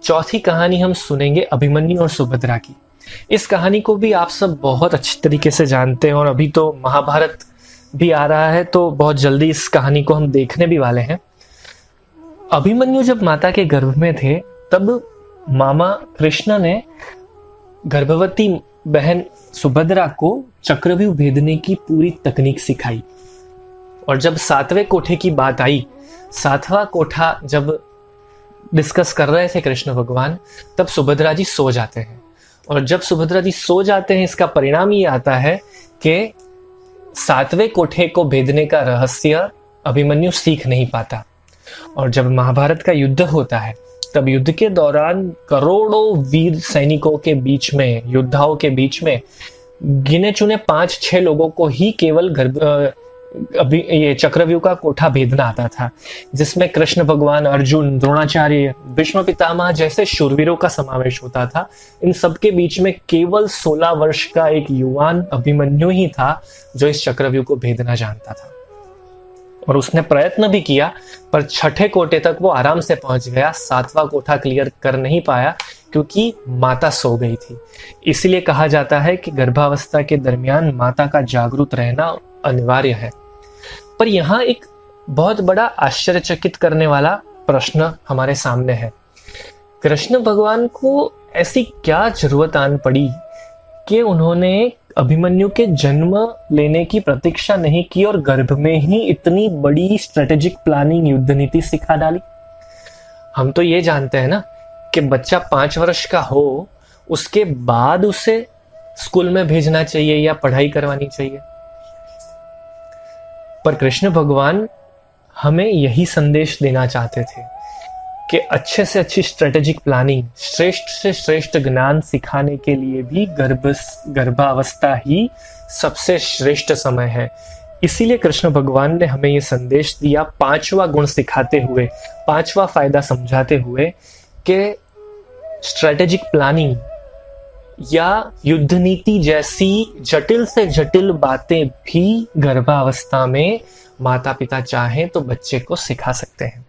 चौथी कहानी हम सुनेंगे अभिमन्यु और सुभद्रा की। इस कहानी को भी आप सब बहुत अच्छी तरीके से जानते हैं और अभी तो महाभारत भी आ रहा है, तो बहुत जल्दी इस कहानी को हम देखने भी वाले हैं। अभिमन्यु जब माता के गर्भ में थे तब मामा कृष्ण ने गर्भवती बहन सुभद्रा को चक्रव्यूह भेदने की पूरी तकनीक सिखाई। और जब 7वें कोठे की बात आई, 7वां कोठा जब डिस्कस कर रहे थे कृष्ण भगवान, तब सुभद्रा जी सो जाते हैं। और जब सुभद्रा जी सो जाते हैं, इसका परिणाम ये आता है कि 7वें कोठे को भेदने का रहस्य अभिमन्यु सीख नहीं पाता। और जब महाभारत का युद्ध होता है, तब युद्ध के दौरान करोड़ों वीर सैनिकों के बीच में, योद्धाओं के बीच में गिने चुने 5-6 लोगों को ही केवल अभी ये चक्रव्यूह का कोठा भेदना आता था, जिसमें कृष्ण भगवान, अर्जुन, द्रोणाचार्य, भीष्म पितामह जैसे शूरवीरों का समावेश होता था। इन सबके बीच में केवल 16 वर्ष का एक युवान अभिमन्यु ही था जो इस चक्रव्यूह को भेदना जानता था। और उसने प्रयत्न भी किया, पर 6ठे कोठे तक वो आराम से पहुंच गया। 7वां कोठा क्लियर कर नहीं पाया क्योंकि माता सो गई थी। इसलिए कहा जाता है कि गर्भावस्था के दरमियान माता का जागरूक रहना अनिवार्य है। पर यहाँ एक बहुत बड़ा आश्चर्यचकित करने वाला प्रश्न हमारे सामने है। कृष्ण भगवान को ऐसी क्या जरूरत आन पड़ी कि उन्होंने अभिमन्यु के जन्म लेने की प्रतीक्षा नहीं की और गर्भ में ही इतनी बड़ी स्ट्रेटेजिक प्लानिंग, युद्ध नीति सिखा डाली। हम तो ये जानते हैं ना कि बच्चा 5 वर्ष का हो, उसके बाद उसे स्कूल में भेजना चाहिए या पढ़ाई करवानी चाहिए। पर कृष्ण भगवान हमें यही संदेश देना चाहते थे कि अच्छे से अच्छी स्ट्रेटेजिक प्लानिंग, श्रेष्ठ से श्रेष्ठ ज्ञान सिखाने के लिए भी गर्भावस्था ही सबसे श्रेष्ठ समय है। इसीलिए कृष्ण भगवान ने हमें यह संदेश दिया, 5वां गुण सिखाते हुए, 5वां फायदा समझाते हुए कि स्ट्रेटेजिक प्लानिंग या युद्ध नीति जैसी जटिल से जटिल बातें भी गर्भावस्था में माता पिता चाहें तो बच्चे को सिखा सकते हैं।